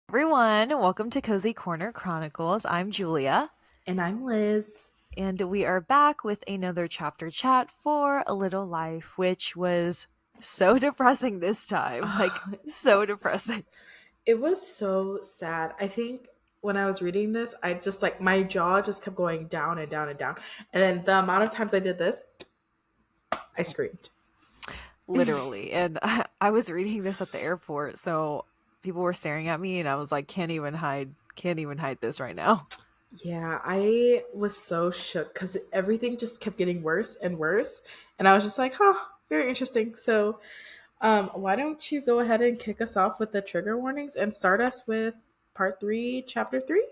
Everyone, welcome to Cozy Corner Chronicles. I'm Julia, And I'm Liz. and we are back with another chapter chat for A Little Life, which was so depressing this time. Like, so depressing. It was so sad. I think when I was reading this, I just like my jaw just kept going down and down and down. And then the amount of times I did this, I screamed. Literally. And I was reading this at the airport, so people were staring at me, and I was like, can't even hide this right now. Yeah, I was so shook because everything just kept getting worse and worse. And I was just like, huh, very interesting. So, why don't you go ahead and kick us off with the trigger warnings and start us with part three, chapter three?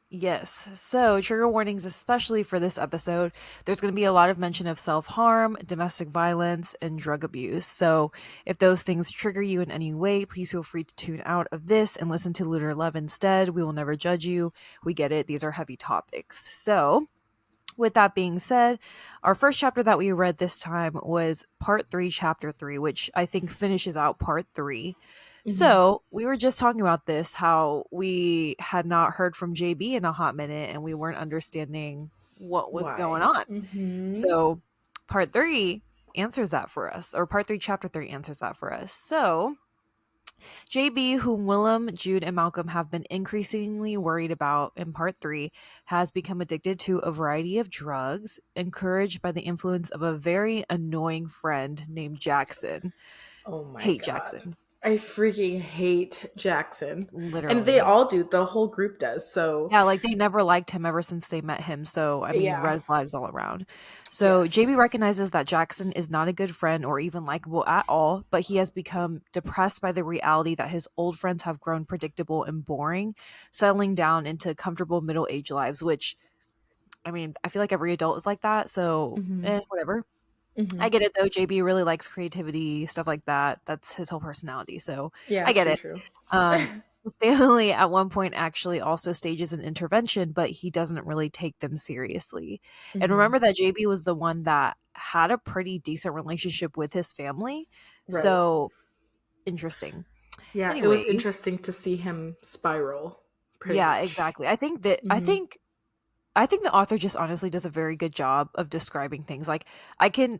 Yes. So, trigger warnings, especially for this episode, there's going to be a lot of mention of self harm, domestic violence, and drug abuse. So, if those things trigger you in any way, please feel free to tune out of this and listen to Lunar Love instead. We will never judge you. We get it. These are heavy topics. So, with that being said, our first chapter that we read this time was part three, chapter three, which I think finishes out part three. Mm-hmm. So we were just talking about this, how we had not heard from JB in a hot minute and we weren't understanding what was going Why? on. Mm-hmm. So part three answers that for us, or part three, chapter three answers that for us. So JB, whom Willem, Jude, and Malcolm have been increasingly worried about in part three, has become addicted to a variety of drugs, encouraged by the influence of a very annoying friend named Jackson. Oh my Hate god. Jackson, I freaking hate Jackson. And they literally. all do. The whole group does. So, Yeah, like they never liked him ever since they met him. So, I mean, yeah. red flags all around. So, JB Yes. recognizes that Jackson is not a good friend or even likable at all, but he has become depressed by the reality that his old friends have grown predictable and boring, settling down into comfortable middle age lives, which, I mean, I feel like every adult is like that. So, Hmm. whatever. I Hmm. get it though. JB really likes creativity, stuff like that. That's his whole personality. So, Yeah, I get true, it. true. His family at one point actually also stages an intervention, but he doesn't really take them seriously. And Hmm. remember that JB was the one that had a pretty decent relationship with his family. Right. So interesting. Yeah, it was Anyways, interesting to see him spiral, pretty yeah, much. exactly. I think that Hmm. I think the author just honestly does a very good job of describing things. Like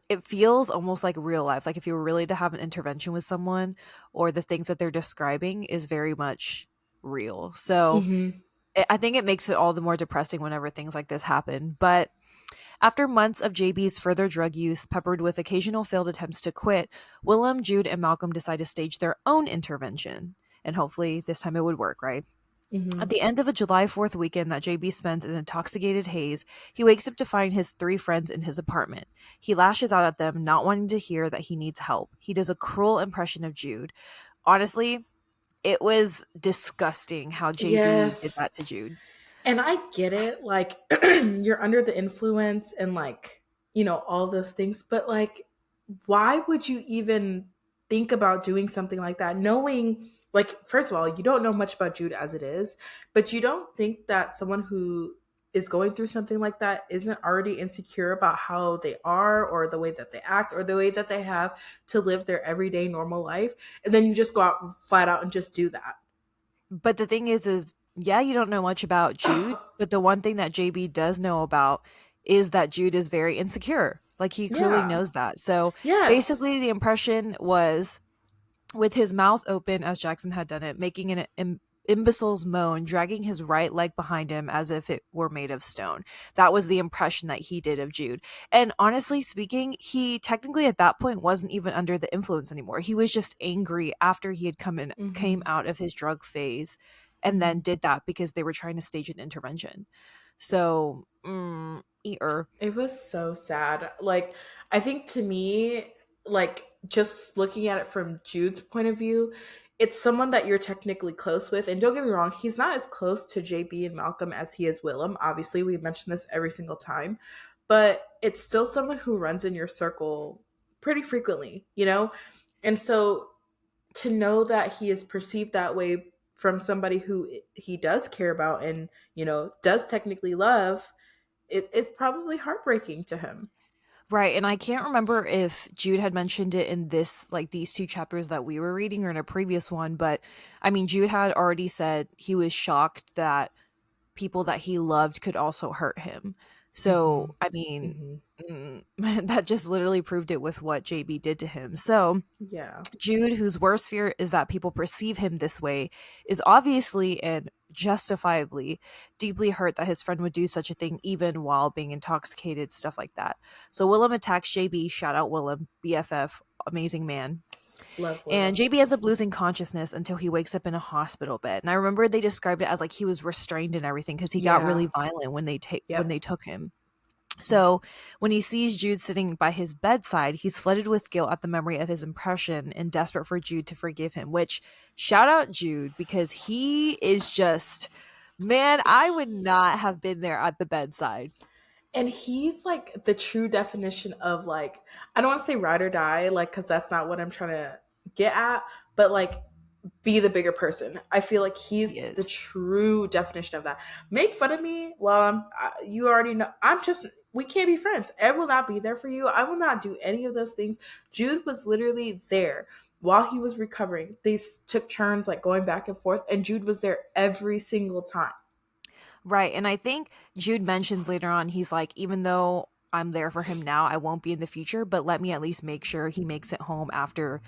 it feels almost like real life. Like if you were really to have an intervention with someone or the things that they're describing is very much real. So Hmm. I think it makes it all the more depressing whenever things like this happen. But after months of JB's further drug use, peppered with occasional failed attempts to quit, Willem, Jude, and Malcolm decide to stage their own intervention. And hopefully this time it would work, right? At Hmm. the end of a July 4th weekend that JB spends in an intoxicated haze, he wakes up to find his three friends in his apartment. He lashes out at them, not wanting to hear that he needs help. He does a cruel impression of Jude. Honestly, it was disgusting how JB did Yes. that to Jude. And I get it. Like, you're under the influence and, like, all those things. But, like, why would you even think about doing something like that knowing, like, first of all, you don't know much about Jude as it is, but you don't think that someone who is going through something like that isn't already insecure about how they are or the way that they act or the way that they have to live their everyday normal life, and then you just go out flat out and just do that. But the thing is yeah, you don't know much about Jude, but the one thing that JB does know about is that Jude is very insecure. Like he clearly Yeah. knows that. So Yes. basically, the impression was with his mouth open as Jackson had done it, making an imbecile's moan, dragging his right leg behind him as if it were made of stone. That was the impression that he did of Jude. And honestly speaking, he technically at that point wasn't even under the influence anymore. He was just angry after he had came Hmm. out of his drug phase and then Hmm. did that because they were trying to stage an intervention. So, eater. It was so sad. Like, I think to me, like, just looking at it from Jude's point of view, it's someone that you're technically close with. And don't get me wrong, he's not as close to JB and Malcolm as he is Willem. Obviously, we mention this every single time, but it's still someone who runs in your circle pretty frequently. And so to know that he is perceived that way from somebody who he does care about and does technically love, it's probably heartbreaking to him. Right, and I can't remember if Jude had mentioned it in this like these two chapters that we were reading or in a previous one, but I mean Jude had already said he was shocked that people that he loved could also hurt him. Mm-hmm. So, I mean, Mm-hmm. that just literally proved it with what JB did to him. So, Yeah. Jude, whose worst fear is that people perceive him this way, is obviously and justifiably deeply hurt that his friend would do such a thing even while being intoxicated, stuff like that. So Willem attacks JB, shout out Willem, BFF, amazing man. Love And Willem. JB ends up losing consciousness until he wakes up in a hospital bed. And I remember they described it as like he was restrained and everything because he got really Yeah. violent when when Yep. they took him. So, when he sees Jude sitting by his bedside, he's flooded with guilt at the memory of his impression and desperate for Jude to forgive him. Which, shout out Jude, because he is just, man, I would not have been there at the bedside. And he's like the true definition of like, I don't want to say ride or die, like, because that's not what I'm trying to get at, but like be the bigger person. I feel like he's He the is. true definition of that. Make fun of me. Well, you already know. I'm just, we can't be friends. I will not be there for you. I will not do any of those things. Jude was literally there while he was recovering. They took turns like going back and forth, and Jude was there every single time. Right. And I think Jude mentions later on, he's like, even though I'm there for him now, I won't be in the future, but let me at least make sure he makes it home after,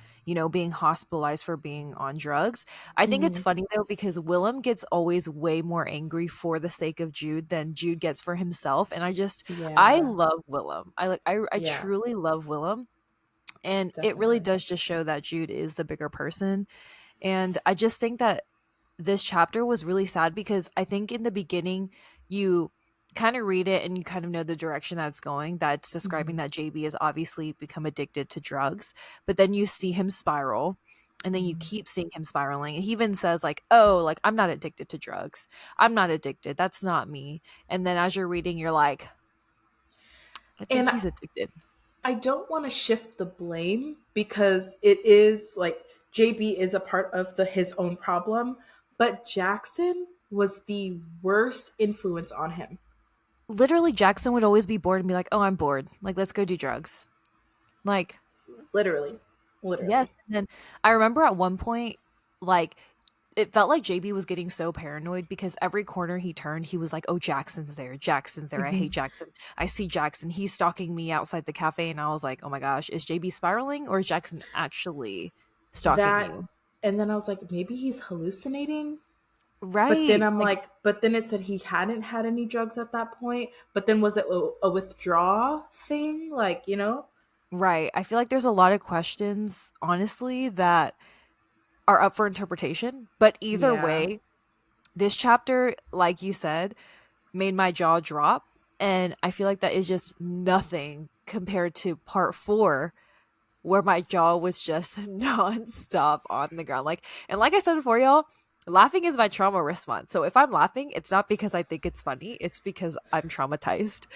being hospitalized for being on drugs. I think it's Hmm. funny though, because Willem gets always way more angry for the sake of Jude than Jude gets for himself. And I Yeah. love Willem. I Yeah. truly love Willem. And it really Definitely. does just show that Jude is the bigger person. And I just think that this chapter was really sad because I think in the beginning you kind of read it and you kind of know the direction that's going. That's describing Hmm. that JB has obviously become addicted to drugs, but then you see him spiral and then you Hmm. keep seeing him spiraling. He even says like, "Oh, like I'm not addicted to drugs. I'm not addicted. That's not me." And then as you're reading, you're like, "I think And he's addicted." I don't want to shift the blame because it is like JB is a part of the his own problem, but Jackson was the worst influence on him. Literally Jackson would always be bored and be like, "Oh, I'm bored. Like let's go do drugs." Like, Literally. yes, Literally. and then I remember at one point, like, it felt like JB was getting so paranoid because every corner he turned, he was like, "Oh, Jackson's there. Jackson's there. I hate Hmm. Jackson. I see Jackson. He's stalking me outside the cafe." And I was like, "Oh my gosh, is JB spiraling or is Jackson actually stalking That, you?" and then I was like, maybe he's hallucinating. But then Right. I'm Like, like, but then it said he hadn't had any drugs at that point. But then was it a withdraw thing? Like, you know? right. I feel like there's a lot of questions, honestly, that are up for interpretation. But either Yeah. way, this chapter, like you said, made my jaw drop. And I feel like that is just nothing compared to part four, where my jaw was just nonstop on the ground. And like I said before, y'all, laughing is my trauma response. So if I'm laughing, it's not because I think it's funny, it's because I'm traumatized.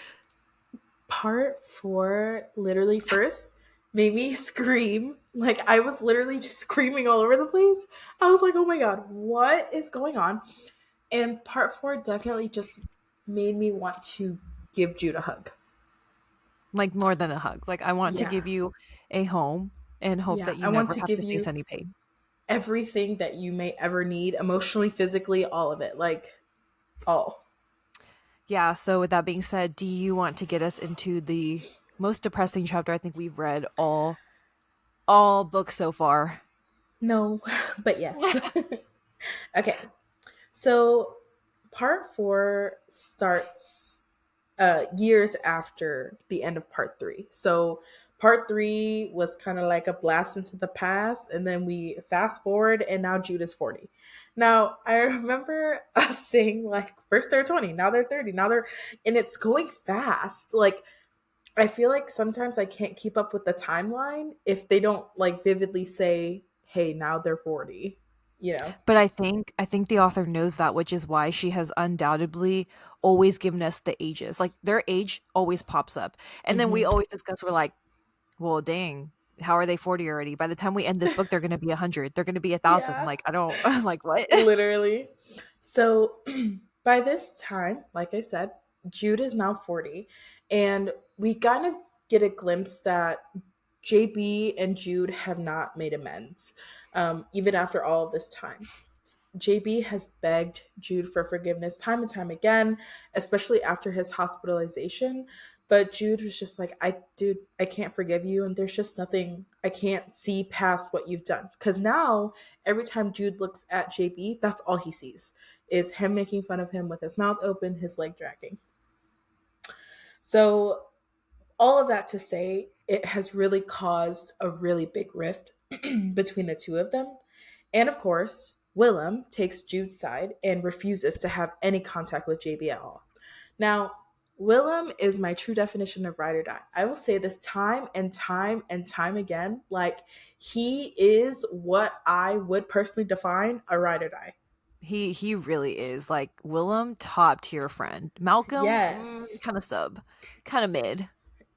Part four literally first made me scream. Like I was literally just screaming all over the place. I was like, oh my god, what is going on? And part four definitely just made me want to give Jude a hug. Like more than a hug. Like I want to Yeah. give you a home and hope Yeah. that you I want never to have give to face you any pain. everything that you may ever need, emotionally, physically, all of it. Like all. Yeah, so with that being said, do you want to get us into the most depressing chapter I think we've read all books so far? No, but yes. Okay. So part four starts years after the end of part three. So part three was kind of like a blast into the past, and then we fast forward, and now Jude is 40. Now I remember us saying like first they're 20, now they're 30, now they're, and it's going fast. Like I feel like sometimes I can't keep up with the timeline if they don't like vividly say, "Hey, now they're 40." You know? But I think the author knows that, which is why she has undoubtedly always given us the ages. Like their age always pops up. And then we Hmm. always discuss, we're like, well, dang, how are they 40 already? By the time we end this book, they're gonna be 100. They're gonna be 1,000. Yeah. Like, I don't I'm like what? Literally. So by this time, like I said, Jude is now 40. And we kind of get a glimpse that JB and Jude have not made amends, even after all of this time. JB has begged Jude for forgiveness time and time again, especially after his hospitalization. But Jude was just like, dude, I can't forgive you. And there's just nothing, I can't see past what you've done. Because now, every time Jude looks at JB, that's all he sees is him making fun of him with his mouth open, his leg dragging. So, all of that to say, it has really caused a really big rift between the two of them. And of course, Willem takes Jude's side and refuses to have any contact with JB at all. Now, Willem is my true definition of ride or die. I will say this time and time and time again. Like, he is what I would personally define a ride or die. He really is like Willem, top tier friend. Malcolm, Yes. kind of sub, kind of mid.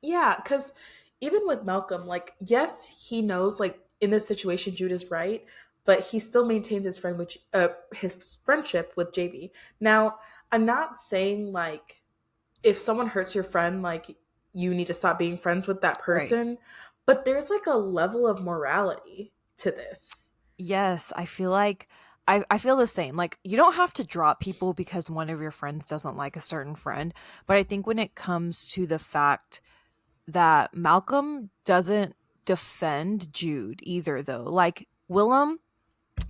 Yeah, because even with Malcolm, like, yes, he knows, like, in this situation, Jude is right, but he still maintains his friendship with JB. Now, I'm not saying like if someone hurts your friend, like you need to stop being friends with that Right. person, but there's like a level of morality to this. Yes, I feel like I feel the same. Like you don't have to drop people because one of your friends doesn't like a certain friend, but I think when it comes to the fact that Malcolm doesn't defend Jude either though. Like Willem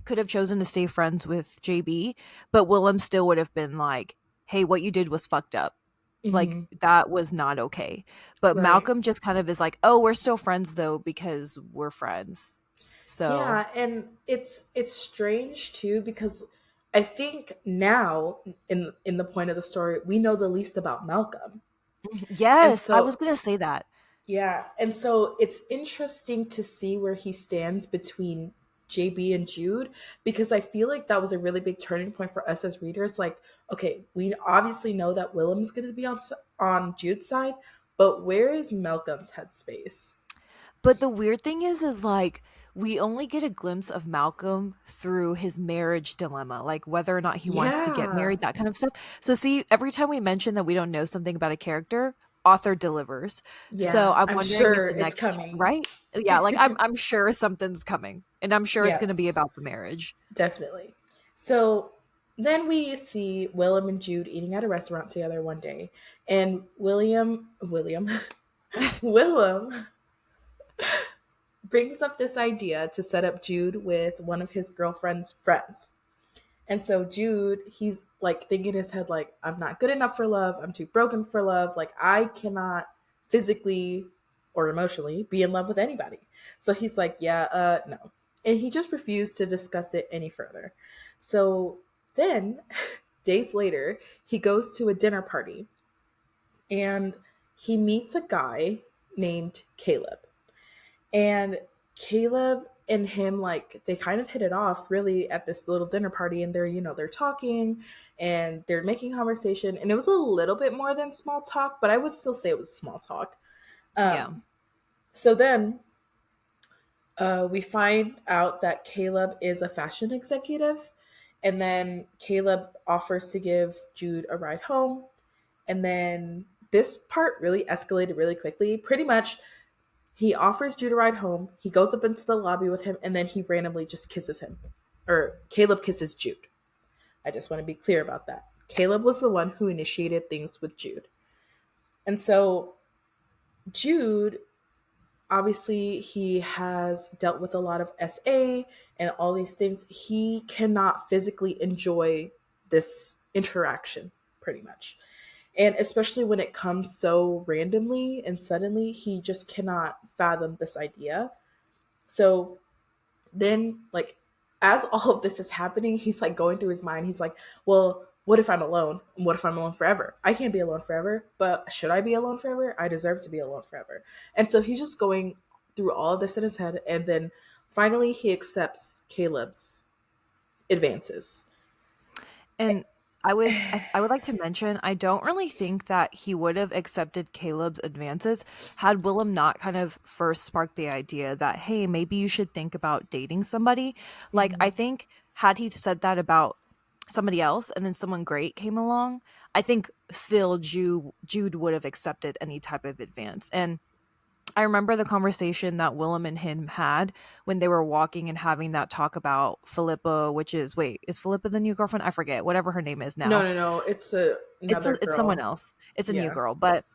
could have chosen to stay friends with JB, but Willem still would have been like, "Hey, what you did was fucked up. Like Hmm. that was not okay." But Right. Malcolm just kind of is like, "Oh, we're still friends though because we're friends." So, Yeah, and it's strange too because I think now in the point of the story, we know the least about Malcolm. And yes, I was so going to say that. yeah, and so it's interesting to see where he stands between JB and Jude because I feel like that was a really big turning point for us as readers. Like, okay, we obviously know that Willem's going to be on Jude's side, but where is Malcolm's headspace? But the weird thing is like we only get a glimpse of Malcolm through his marriage dilemma, like whether or not he wants to get Yeah, married, that kind of stuff. So see, every time we mention that we don't know something about a character, author delivers. So yeah, I'm I'm wondering if sure the it's next coming. right? Yeah, like I'm sure something's coming. And I'm sure it's going to be Yes, about the marriage. definitely. So then we see Willem and Jude eating at a restaurant together one day, and William, Willem brings up this idea to set up Jude with one of his girlfriend's friends. And so Jude, he's like thinking in his head, like, I'm not good enough for love. I'm too broken for love. Like, I cannot physically or emotionally be in love with anybody. So he's like, yeah, no. And he just refused to discuss it any further. So then, days later, he goes to a dinner party and he meets a guy named Caleb. And Caleb and him, like, they kind of hit it off really at this little dinner party. And they're talking and they're making conversation. And it was a little bit more than small talk, but I would still say it was small talk. Yeah. So then we find out that Caleb is a fashion executive. And then Caleb offers to give Jude a ride home. And then this part really escalated really quickly. Pretty much, he offers Jude a ride home. He goes up into the lobby with him, and then he randomly just kisses him. Or Caleb kisses Jude. I just want to be clear about that. Caleb was the one who initiated things with Jude. And so Jude, obviously, he has dealt with a lot of SA and all these things. He cannot physically enjoy this interaction, pretty much. And especially when it comes so randomly and suddenly, he just cannot fathom this idea. So then, like, as all of this is happening, he's like going through his mind. He's like, well, what if I'm alone? What if I'm alone forever? I can't be alone forever, but should I be alone forever? I deserve to be alone forever. And so he's just going through all of this in his head. And then finally, he accepts Caleb's advances. And I would like to mention I don't really think that he would have accepted Caleb's advances had Willem not kind of first sparked the idea that hey, maybe you should think about dating somebody. Like I Mhm. think had he said that about somebody else and then someone great came along, I think still Jude would have accepted any type of advance. And I remember the conversation that Willem and him had when they were walking and having that talk about Philippa, which is, wait, is Philippa the new girlfriend? I forget, whatever her name is No, now. no, no. It's another It's someone girl. else. It's a new Yeah. girl, but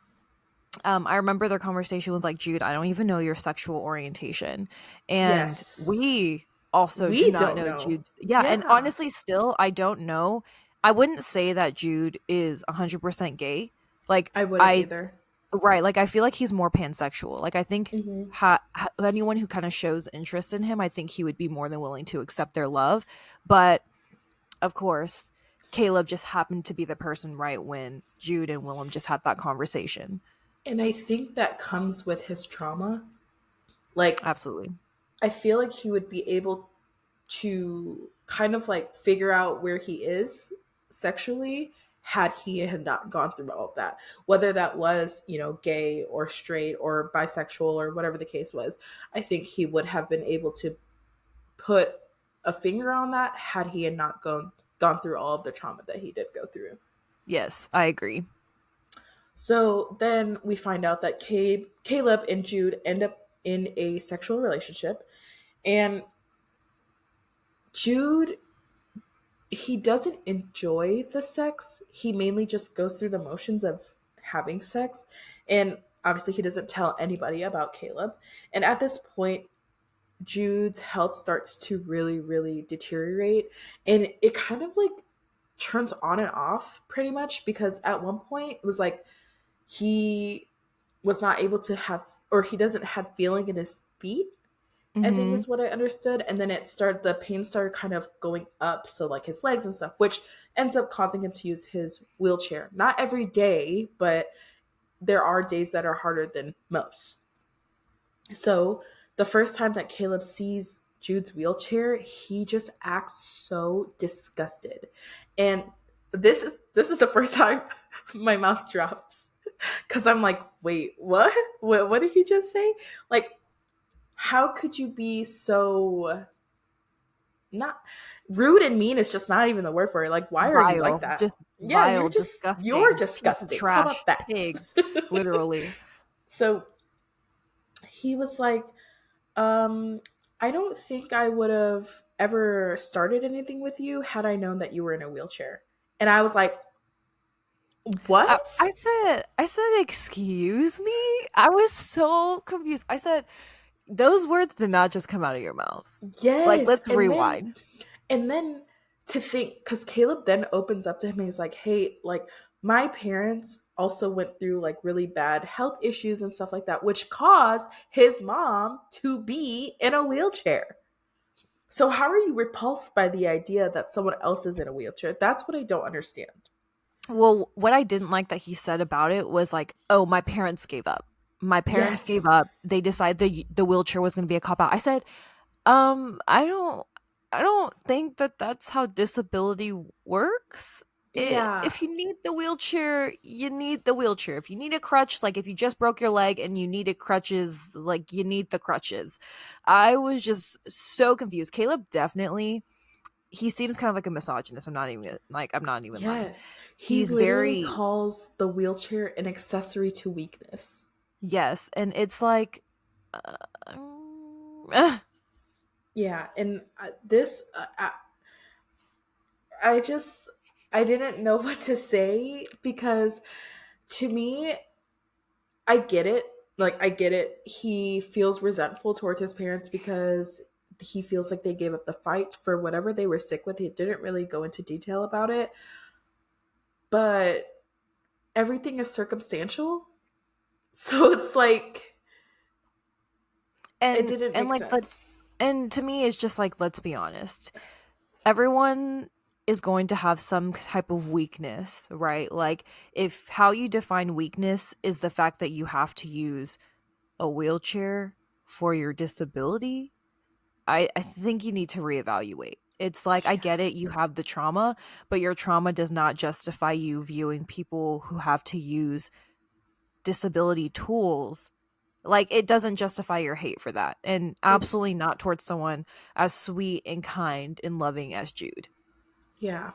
I remember their conversation was like, Jude, I don't even know your sexual orientation. And Yes. we also do We not don't know know. Jude's. Yeah. And Yeah. honestly, still, I don't know. I wouldn't say that Jude is 100% gay. Like, I wouldn't I, either. right. Like, I feel like he's more pansexual. Like, I think Hmm. anyone who kind of shows interest in him, I think he would be more than willing to accept their love. But of course, Caleb just happened to be the person right when Jude and Willem just had that conversation. And I think that comes with his trauma. Like, Absolutely. I feel like he would be able to kind of like figure out where he is sexually had he had not gone through all of that, whether that was, gay or straight or bisexual or whatever the case was. I think he would have been able to put a finger on that had he had not gone through all of the trauma that he did go through. Yes, I agree. So then we find out that Caleb and Jude end up in a sexual relationship, and Jude, he doesn't enjoy the sex. He mainly just goes through the motions of having sex. And obviously, he doesn't tell anybody about Caleb. And at this point, Jude's health starts to really, really deteriorate. And it kind of like turns on and off pretty much because at one point it was like he was not able to have, or he doesn't have feeling in his feet, I think Hmm. is what I understood. And then the pain started kind of going up. So, like his legs and stuff, which ends up causing him to use his wheelchair. Not every day, but there are days that are harder than most. So, the first time that Caleb sees Jude's wheelchair, he just acts so disgusted. And this is the first time my mouth drops because I'm like, wait, what? What did he just say? Like, how could you be so not rude and mean is just not even the word for it. Like, why are you like Vile, that? just Yeah, vile, you're disgusting, piece of disgusting. How about trash, that? pig, literally. So he was like, um, I don't think I would have ever started anything with you had I known that you were in a wheelchair. And I was like, what? I said, excuse me? I was so confused. I said, those words did not just come out of your mouth. Like, Yes. let's rewind. And then to think, because Caleb then opens up to him and he's like, hey, like, my parents also went through like really bad health issues and stuff like that, which caused his mom to be in a wheelchair. So, how are you repulsed by the idea that someone else is in a wheelchair? That's what I don't understand. Well, what I didn't like that he said about it was like, "Oh, my parents gave up. My parents gave Yes. up. They decided the wheelchair was going to be a cop out." I said, I don't think that that's how disability works. Yeah. If you need the wheelchair, you need the wheelchair. If you need a crutch, like if you just broke your leg and you needed crutches, like you need the crutches. I was just so confused. Caleb definitely, he seems kind of like a misogynist. I'm not even lying. Yes. He He's literally very, calls the wheelchair an accessory to weakness. yes, and it's like Yeah. And I just, I didn't know what to say because to me, I get it. Like, I get it. He feels resentful towards his parents because he feels like they gave up the fight for whatever they were sick with. He didn't really go into detail about it, but everything is circumstantial. So it's like, it didn't and make like let's sense. and to me it's just like, let's be honest, everyone is going to have some type of weakness, right? Like, if how you define weakness is the fact that you have to use a wheelchair for your disability, I think you need to reevaluate. It's like, I Yeah. get it, you have the trauma, but your trauma does not justify you viewing people who have to use disability tools, like, it doesn't justify your hate for that, and It's, absolutely not towards someone as sweet and kind and loving as Jude. yeah.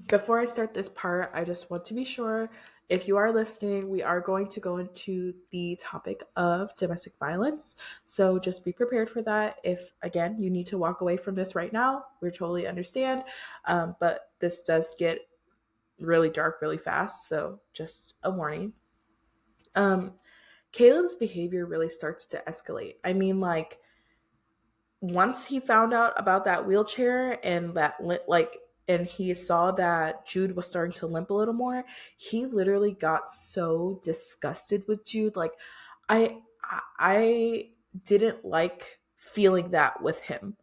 Before I start this part, I just want to be sure if you are listening, we are going to go into the topic of domestic violence. So just be prepared for that. If, again, you need to walk away from this right now, we totally understand. But this does get really dark really fast. So just a warning. Um, Caleb's behavior really starts to escalate. I mean, like, once he found out about that wheelchair and and he saw that Jude was starting to limp a little more, he literally got so disgusted with Jude. Like, I didn't like feeling that with him.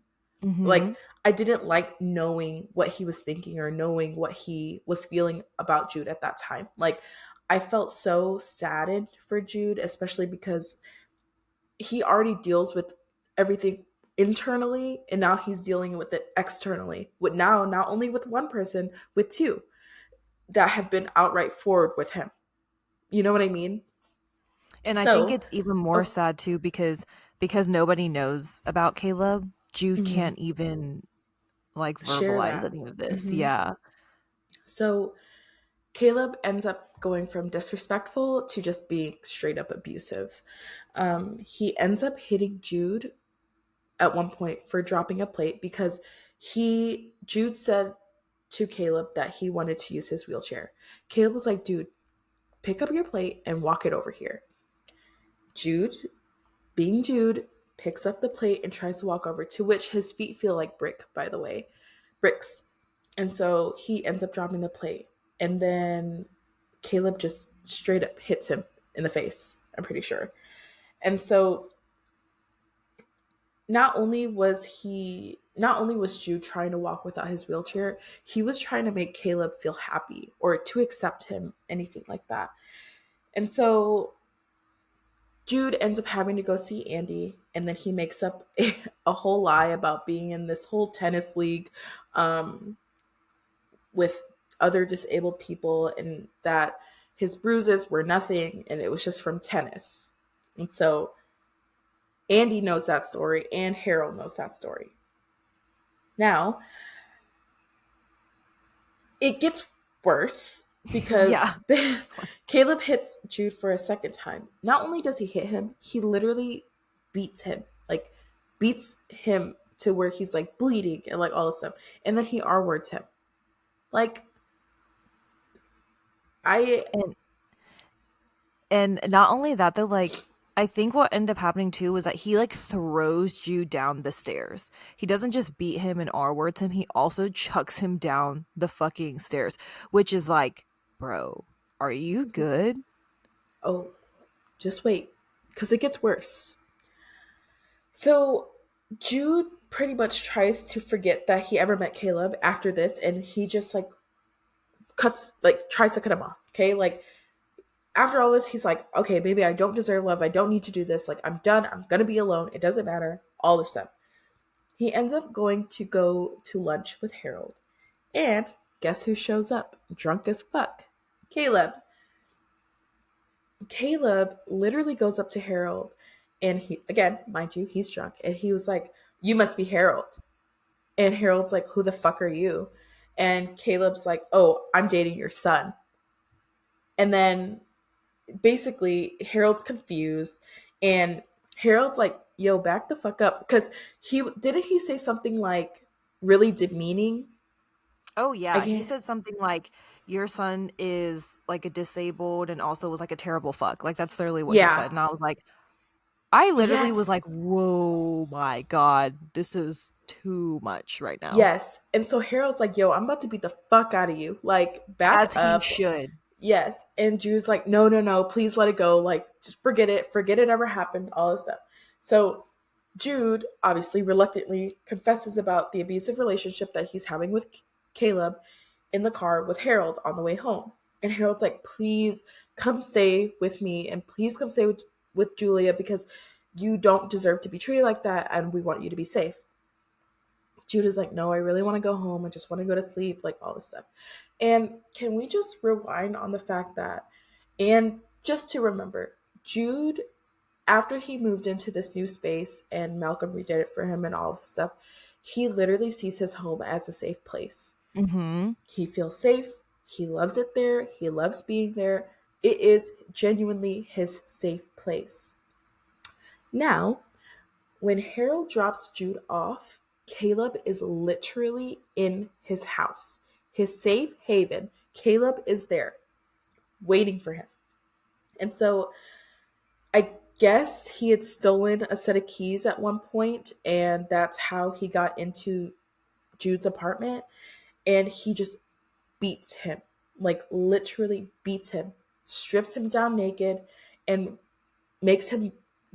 Mm-hmm. Like, I didn't like knowing what he was thinking or knowing what he was feeling about Jude at that time. Like, I felt so saddened for Jude, especially because he already deals with everything internally, and now he's dealing with it externally, with now not only with one person, with two that have been outright forward with him. You know what I mean? And I think So, it's even more oh, sad too because nobody knows about Caleb. Jude mhm, can't even like share verbalize that. any of this. hmm Yeah. So Caleb ends up going from disrespectful to just being straight up abusive. He ends up hitting Jude at one point for dropping a plate because Jude said to Caleb that he wanted to use his wheelchair. Caleb was like, dude, pick up your plate and walk it over here. Jude, being Jude, picks up the plate and tries to walk over, to which his feet feel like by the way, bricks. And so he ends up dropping the plate. And then Caleb just straight up hits him in the face, I'm pretty sure. And so not only was Jude trying to walk without his wheelchair, he was trying to make Caleb feel happy or to accept him, anything like that. And so Jude ends up having to go see Andy, and then he makes up a whole lie about being in this whole tennis league um, with other disabled people, and that his bruises were nothing and it was just from tennis. And so Andy knows that story, and Harold knows that story. Now, it gets worse because Yeah. Caleb hits Jude for a second time. Not only does he hit him, he literally beats him. Like, beats him to where he's like bleeding and like all this stuff. And then he R words him. Like, I And and not only that though, like I think what ended up happening too was that he like throws Jude down the stairs. He doesn't just beat him and R words him, he also chucks him down the fucking stairs, which is like, bro, are you good? oh, just wait, because it gets worse. So Jude pretty much tries to forget that he ever met Caleb after this, and he just like tries to cut him off. Okay, like after all this, he's like, okay, maybe I don't deserve love. I don't need to do this. Like, I'm done. I'm gonna be alone. It doesn't matter. All this stuff. He ends up going to go to lunch with Harold, and guess who shows up? Drunk as fuck. Caleb. Caleb literally goes up to Harold, and he, again, mind you, he's drunk, and he was like, "You must be Harold." And Harold's like, "Who the fuck are you?" And Caleb's like, "Oh, I'm dating your son." And then basically Harold's confused, and Harold's like, "Yo, back the fuck up," because he say something like really demeaning. Oh I yeah, he can't. said something like your son is like a disabled and also was like a terrible fuck. Like that's literally what he Yeah. said. And I was like, I literally was Yes. like, whoa, my God, this is too much right now. Yes. And so Harold's like, "Yo, I'm about to beat the fuck out of you. Like, back As he up." should. Yes. And Drew's like, "No, no, no, please let it go. Like, just forget it. Forget it ever happened." All this stuff. So Jude obviously reluctantly confesses about the abusive relationship that he's having with Caleb in the car with Harold on the way home. And Harold's like, "Please come stay with me, and please come stay with Julia, because you don't deserve to be treated like that, and we want you to be safe." Judah's like, "No, I really want to go home. I just want to go to sleep," like all this stuff. And can we just rewind on the fact that, and just to remember, Jude, after he moved into this new space and Malcolm redid it for him and all this stuff, he literally sees his home as a safe place. Mm-hmm. He feels safe. He loves it there. He loves being there. It is genuinely his safe place. Now, when Harold drops Jude off, Caleb is literally in his house, his safe haven. Caleb is there waiting for him. And so I guess he had stolen a set of keys at one point, and that's how he got into Jude's apartment. And he just beats him, like literally beats him, strips him down naked, and makes him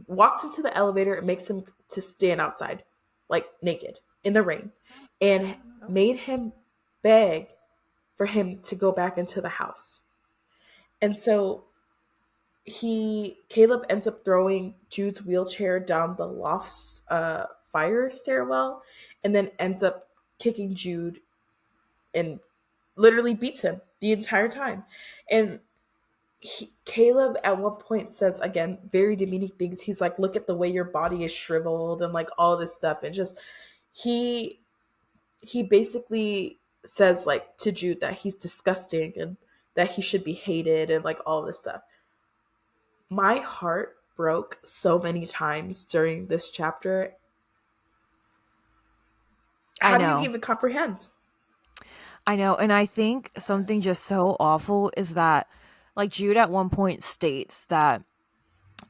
walks him to the elevator and makes him to stand outside, like naked in the rain, and made him beg for him to go back into the house. And so he Caleb ends up throwing Jude's wheelchair down the loft's fire stairwell, and then ends up kicking Jude and literally beats him the entire time. And Caleb at one point says again very demeaning things. He's like, "Look at the way your body is shriveled," and like all this stuff, and just he he basically says like to Jude that he's disgusting and that he should be hated and like all this stuff. My heart broke so many times during this chapter. I How do you know. even comprehend? I know. And I think something just so awful is that, like, Jude at one point states that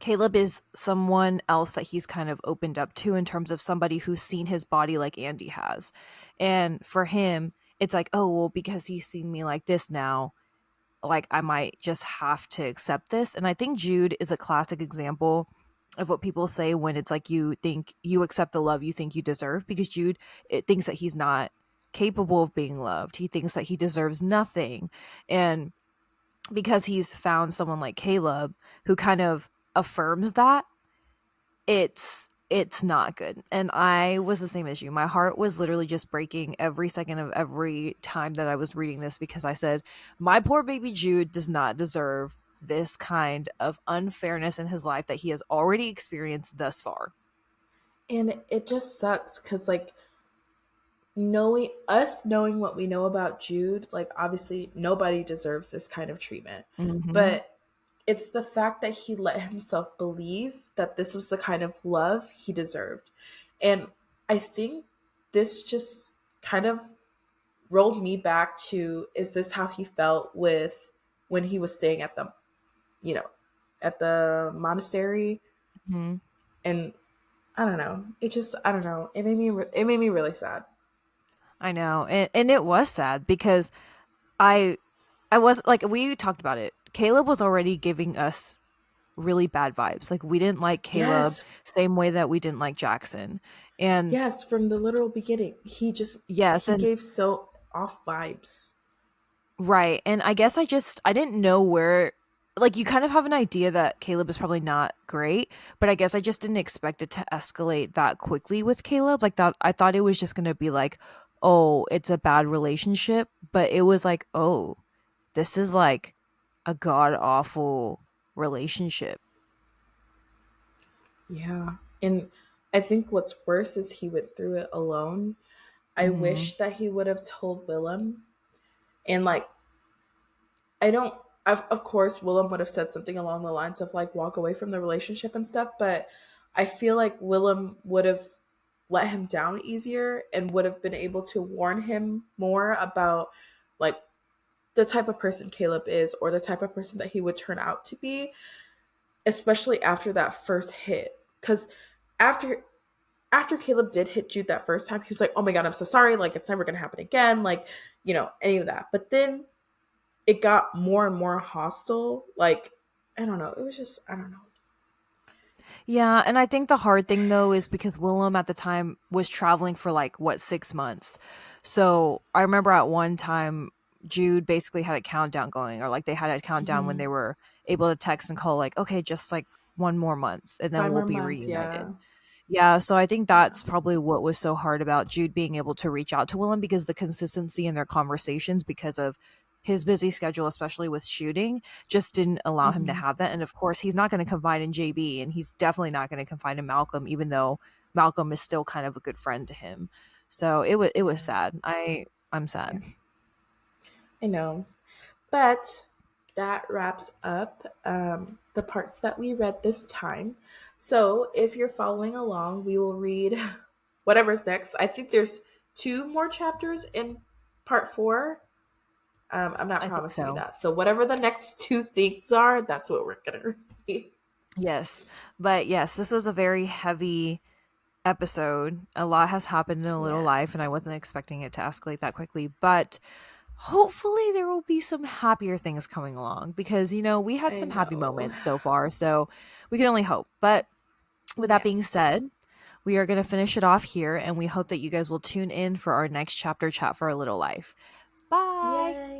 Caleb is someone else that he's kind of opened up to in terms of somebody who's seen his body like Andy has. And for him, it's like, oh, well, because he's seen me like this now, like I might just have to accept this. And I think Jude is a classic example of what people say when it's like you think you accept the love you think you deserve, because Jude it thinks that he's not capable of being loved. He thinks that he deserves nothing. And because he's found someone like Caleb who kind of affirms that, it's not good. And I was the same as you. My heart was literally just breaking every second of every time that I was reading this, because I said, my poor baby Jude does not deserve this kind of unfairness in his life that he has already experienced thus far. And it just sucks because like knowing what we know about Jude, like obviously nobody deserves this kind of treatment. Mhm. But it's the fact that he let himself believe that this was the kind of love he deserved. And I think this just kind of rolled me back to, is this how he felt with when he was staying at the, you know, at the monastery? Mhm. And I don't know. It just I don't know. It made me really sad. I know. And it was sad because I I was like, we talked about it. Caleb was already giving us really bad vibes. Like, we didn't like Caleb Yes, same way that we didn't like Jackson. And yes, from the literal beginning. yes, He and gave so off vibes. right. And I guess I didn't know where, like, you kind of have an idea that Caleb is probably not great, but I guess I just didn't expect it to escalate that quickly with Caleb. Like that I thought it was just going to be like, "Oh, it's a bad relationship," but it was like, "Oh, this is like a god awful relationship." Yeah. And I think what's worse is he went through it alone. I Mhm. wish that he would have told Willem. And like I don't of course Willem would have said something along the lines of like walk away from the relationship and stuff, but I feel like Willem would have let him down easier and would have been able to warn him more about like the type of person Caleb is or the type of person that he would turn out to be, especially after that first hit. Cuz after after Caleb did hit Jude that first time, he was like, "Oh my god, I'm so sorry. Like it's never going to happen again." Like, any of that. But then it got more and more hostile. Like, I don't know. It was just, I don't know. Yeah, and I think the hard thing though is because Willem at the time was traveling for like what 6 months. So I remember at one time Jude basically had a countdown going, or like they had a countdown when Mm-hmm. they were able to text and call, like, okay, just like one more month and then Five we'll more be months. reunited. Yeah. Yeah, so I think Yeah. that's probably what was so hard about Jude being able to reach out to Willem, because the consistency in their conversations, because of his busy schedule, especially with shooting, just didn't allow him to Mm-hmm. have that. And of course, he's not going to confide in JB, and he's definitely not going to confide in Malcolm, even though Malcolm is still kind of a good friend to him. So it was Yeah. sad. I'm Yeah. sad. I know. But that wraps up the parts that we read this time. So if you're following along, we will read whatever's next. I think there's two more chapters in part four. I'm not I think promising you so. that. So whatever the next two things are, that's what we're gonna read. Yes. But yes, this was a very heavy episode. A lot has happened in a little Yeah, life, and I wasn't expecting it to escalate that quickly. But hopefully, there will be some happier things coming along because, we had I some happy know. moments so far. So we can only hope. But with that being Yes. said, we are going to finish it off here, and we hope that you guys will tune in for our next chapter chat for a little life. Bye. Yay.